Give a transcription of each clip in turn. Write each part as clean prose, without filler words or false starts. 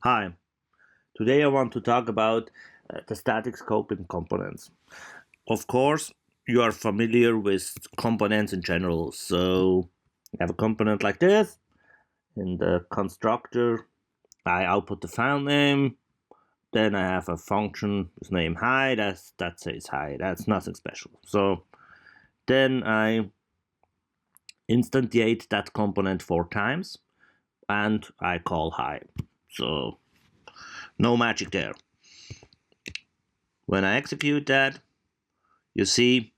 Hi, today I want to talk about the static scope in components. Of course, you are familiar with components in general. So you have a component like this. In the constructor, I output the file name. Then I have a function with name hi. That says hi. That's nothing special. So then I instantiate that component 4 times and I call hi. So no magic there. When I execute that, you see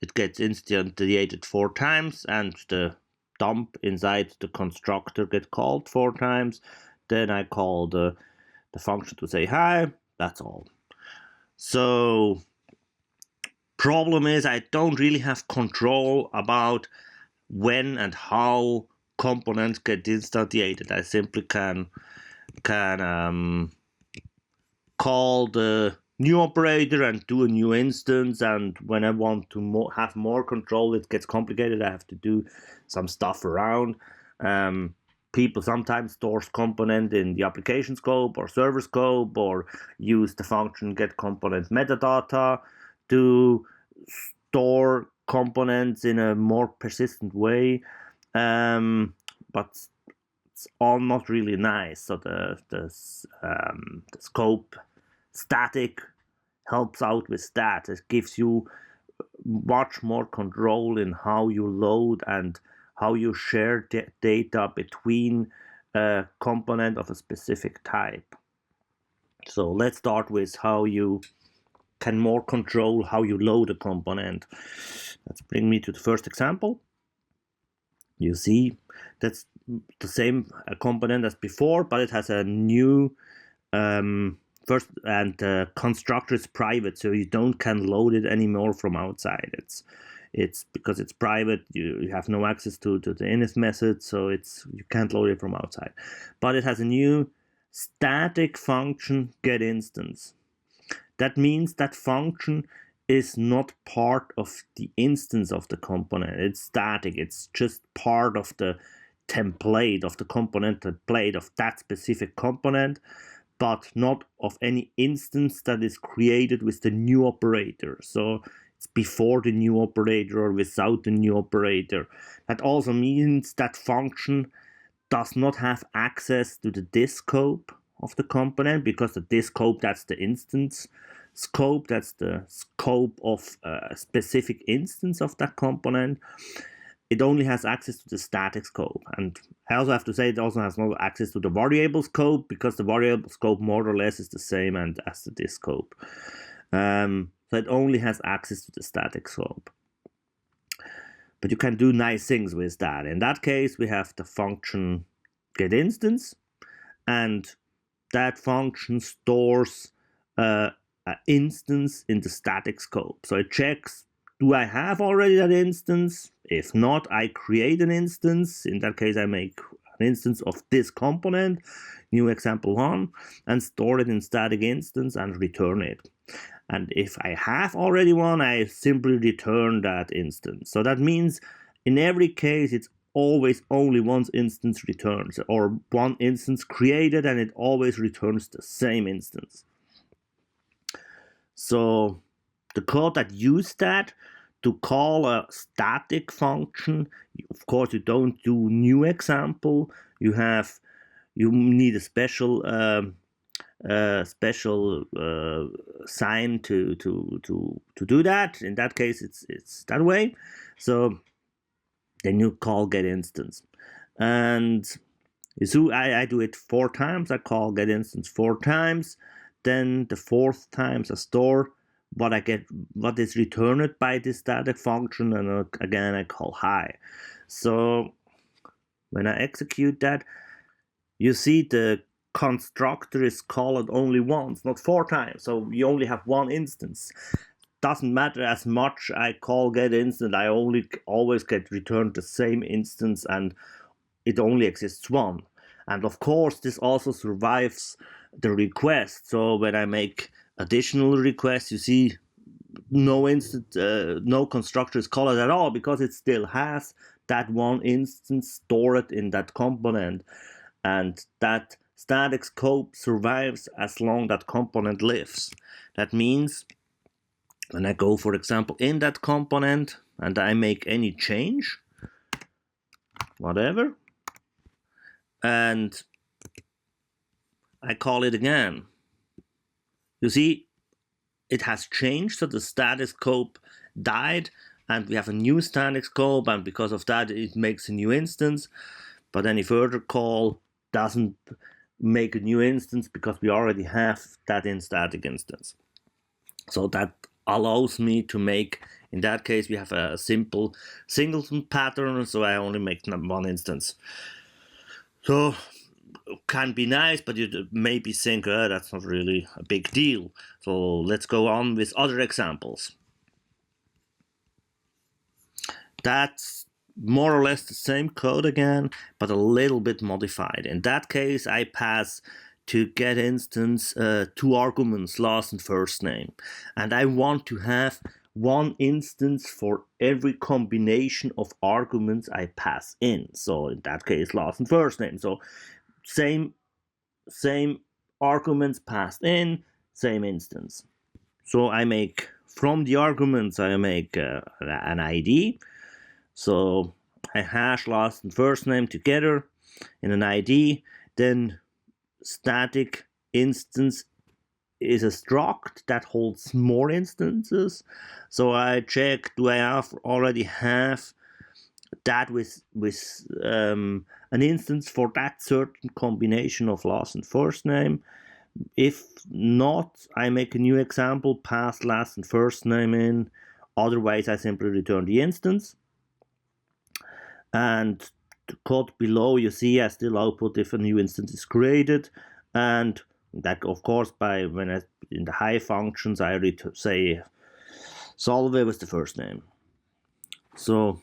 it gets instantiated 4 times and the dump inside the constructor get called 4 times. Then I call the function to say hi. That's all. So problem is I don't really have control about when and how components get instantiated. I simply can call the new operator and do a new instance, and when I want to have more control, it gets complicated. I have to do some stuff around. People sometimes store component in the application scope or server scope, or use the function get component metadata to store components in a more persistent way. But it's all not really nice. So the scope static helps out with that. It gives you much more control in how you load and how you share data between a component of a specific type. So let's start with how you can more control how you load a component. Let's bring me to the first example. You see that's the same component as before, but it has a new first, and the constructor is private, so you can load it anymore from outside. It's because it's private, you have no access to the init method, so you can't load it from outside. But it has a new static function get instance. That means that function is not part of the instance of the component. It's static. It's just part of the template of the component template of that specific component, but not of any instance that is created with the new operator. So it's before the new operator or without the new operator. That also means that function does not have access to the disk scope of the component, because the disk scope, that's the instance scope, that's the scope of a specific instance of that component. It only has access to the static scope. And I also have to say it also has no access to the variable scope, because the variable scope more or less is the same and as the disk scope. So it only has access to the static scope. But you can do nice things with that. In that case, we have the function getInstance, and that function stores an instance in the static scope. So it checks, do I have already that instance? If not, I create an instance. In that case, I make an instance of this component, new example 1, and store it in static instance and return it. And if I have already one, I simply return that instance. So that means in every case, it's always only one instance returns, or one instance created, and it always returns the same instance. So the code that use that to call a static function, of course you don't do new example. You need a special sign to do that. In that case, it's that way. So then you call getInstance, and so I do it 4 times. I call getInstance 4 times. Then the 4th time I store what is returned by this static function, and again I call hi. So when I execute that, you see the constructor is called only once, not 4 times. So you only have one instance. Doesn't matter as much I call getInstance, I always get returned the same instance, and it only exists one. And of course, this also survives the request. So when I make additional requests, you see no constructor is called at all, because it still has that one instance stored in that component, and that static scope survives as long that component lives. That means when I go, for example, in that component and I make any change, whatever, and I call it again, you see it has changed, so the static scope died and we have a new static scope, and because of that it makes a new instance, but any further call doesn't make a new instance because we already have that in static instance. So that allows me to make, in that case we have a simple singleton pattern, so I only make one instance. So can be nice, but you maybe think, oh, that's not really a big deal. So let's go on with other examples. That's more or less the same code again, but a little bit modified. In that case, I pass to get instance 2 arguments, last and first name. And I want to have one instance for every combination of arguments I pass in. So in that case, last and first name. So same arguments passed in, same instance. So I make, from the arguments, I make an ID. So I hash last and first name together in an ID. Then static instance is a struct that holds more instances. So I check, do I already have that with an instance for that certain combination of last and first name. If not, I make a new example, pass last and first name in. Otherwise, I simply return the instance. And the code below, you see I still output if a new instance is created. And that, of course, by when I in the high functions, I say solve it with the first name. So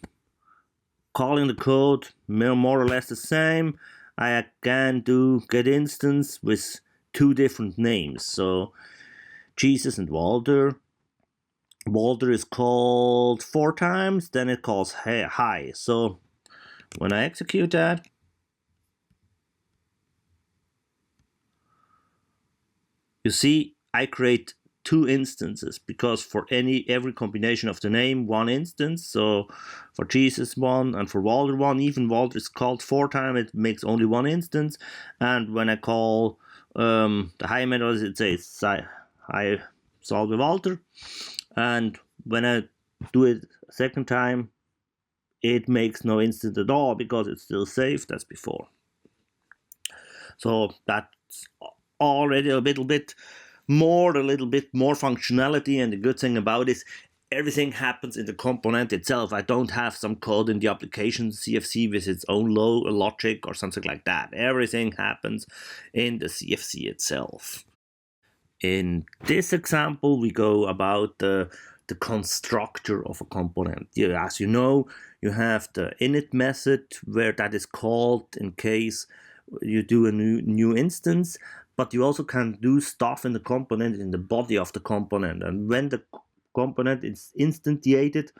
calling the code more or less the same. I again do get instance with 2 different names. So Jesus and Walter. Walter is called 4 times, then it calls hi. So when I execute that, you see I create 2 instances, because for every combination of the name, 1 instance. So for Jesus 1 and for Walter 1, even Walter is called 4 times, it makes only 1 instance. And when I call the hi method, it says hi solve with Walter. And when I do it a second time, it makes no instance at all because it's still saved as before. So that's already a little bit more functionality, and the good thing about it is everything happens in the component itself. I don't have some code in the application CFC with its own logic or something like that. Everything happens in the CFC itself. In this example, we go about the constructor of a component. As you know, you have the init method where that is called in case you do a new instance, but you also can do stuff in the component in the body of the component. And when the component is instantiated,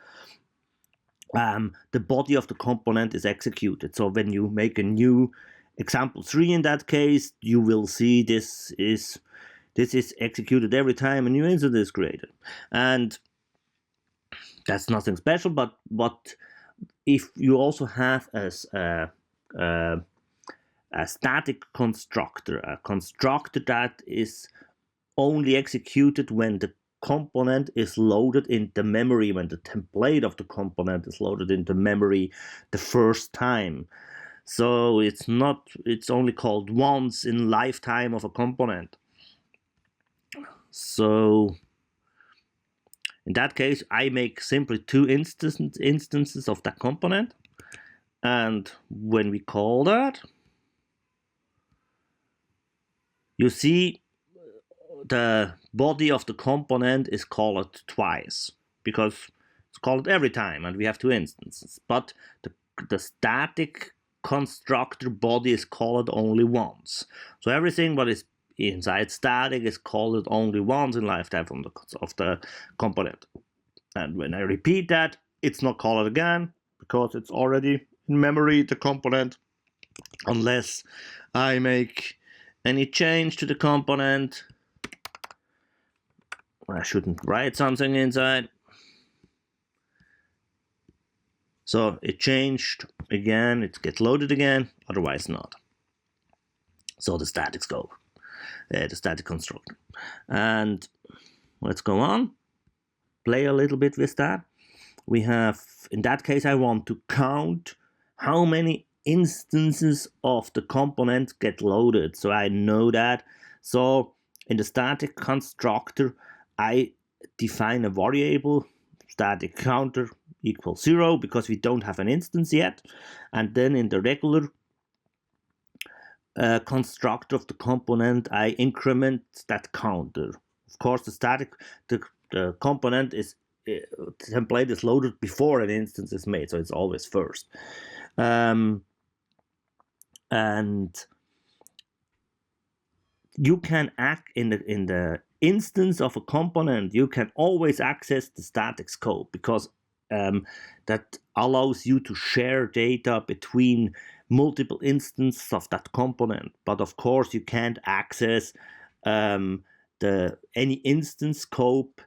the body of the component is executed. So when you make a new example 3 in that case, you will see this is executed every time a new instance is created. And that's nothing special, but if you also have a static constructor, a constructor that is only executed when the component is loaded into memory, when the template of the component is loaded into memory the first time. So it's only called once in lifetime of a component. So in that case, I make simply 2 instances of that component. And when we call that, you see the body of the component is called twice, because it's called every time and we have 2 instances. But the static constructor body is called only once. So everything what is inside static is called only once in lifetime of the component. And when I repeat that, it's not called again because it's already in memory, the component, unless I make any change to the component. I shouldn't write something inside. So it changed again, it gets loaded again, otherwise not. So the static scope, the static constructor. And let's go on, play a little bit with that. We have, in that case, I want to count how many instances of the component get loaded. So I know that. So in the static constructor, I define a variable, static counter equals 0, because we don't have an instance yet. And then in the regular constructor of the component, I increment that counter. Of course, the component is template is loaded before an instance is made, so it's always first. And you can act in the instance of a component. You can always access the static scope, because that allows you to share data between multiple instances of that component. But of course, you can't access any instance scope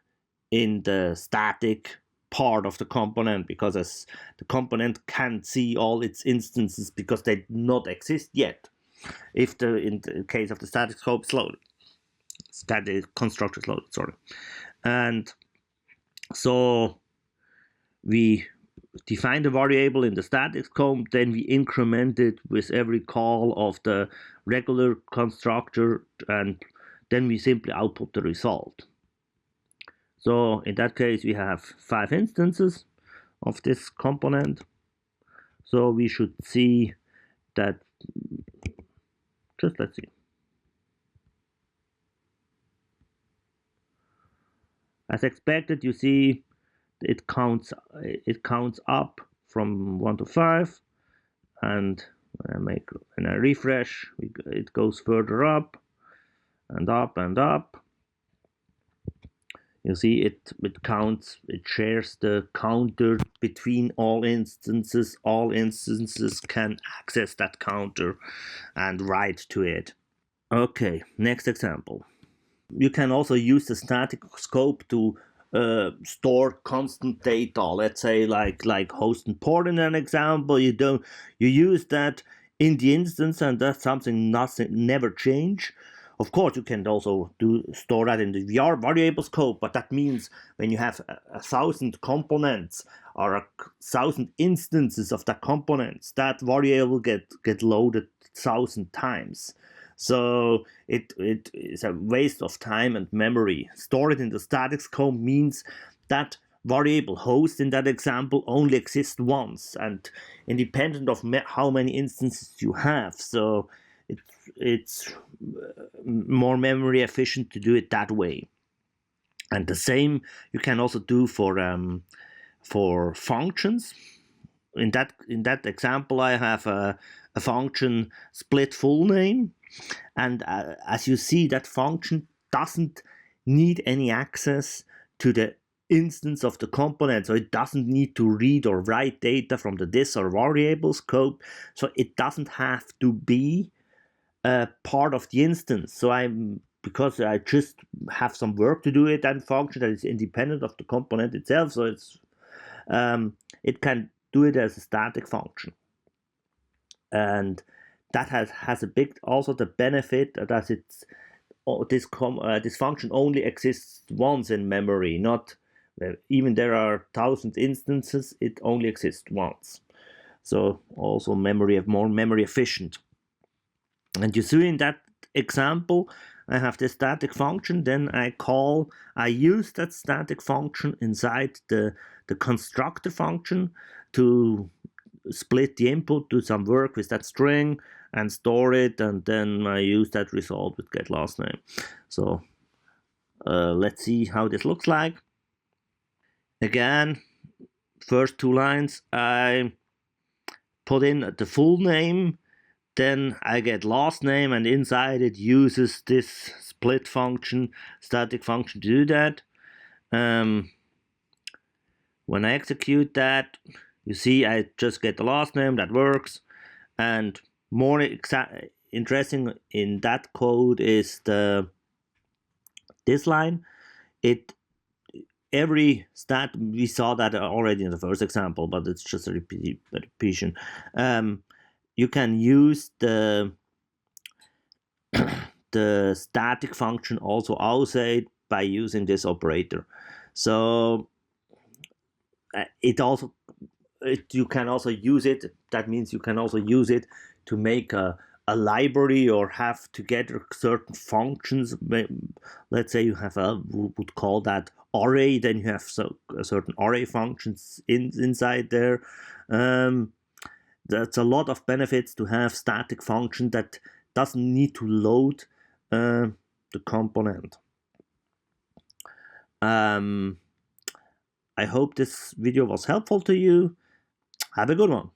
in the static part of the component, because as the component can't see all its instances because they do not exist yet. If in the case of the static scope is loaded, static constructor is loaded, sorry. And so we define the variable in the static scope, then we increment it with every call of the regular constructor, and then we simply output the result. So in that case, we have 5 instances of this component. So we should see that, just let's see. As expected, you see it counts up from 1 to 5, and when I refresh, it goes further up and up and up. You see it counts, it shares the counter between all instances. All instances can access that counter and write to it. Okay, next example. You can also use the static scope to store constant data. Let's say like host and port in an example. You use that in the instance, and that's something never change. Of course, you can also store that in the VR variable scope, but that means when you have 1,000 components or 1,000 instances of that components, that variable get loaded 1,000 times. So it is a waste of time and memory. Stored in the static scope means that variable host in that example only exists once, and independent of how many instances you have. So it's more memory efficient to do it that way. And the same you can also do for functions. In that example, I have a function split full name, and as you see, that function doesn't need any access to the instance of the component, so it doesn't need to read or write data from the this or variable scope, so it doesn't have to be part of the instance. So because I just have some work to do with that function that is independent of the component itself, so it can do it as a static function. And that has a big also the benefit that this function only exists once in memory, not even there are 1,000 instances, it only exists once. So also more memory efficient. And you see in that example, I have the static function, then I use that static function inside the constructor function to split the input, do some work with that string and store it, and then I use that result with get last name. So let's see how this looks like. Again, first 2 lines, I put in the full name, then I get last name, and inside it uses this split function, static function to do that. When I execute that, you see I just get the last name, that works. And more interesting in that code is this line. Every stat, we saw that already in the first example, but it's just a repetition. You can use the static function also outside by using this operator. So you can also use it. That means you can also use it to make a library or have together certain functions. Let's say you have we would call that array, then you have certain array functions inside there. That's a lot of benefits to have static function that doesn't need to load the component. I hope this video was helpful to you. Have a good one.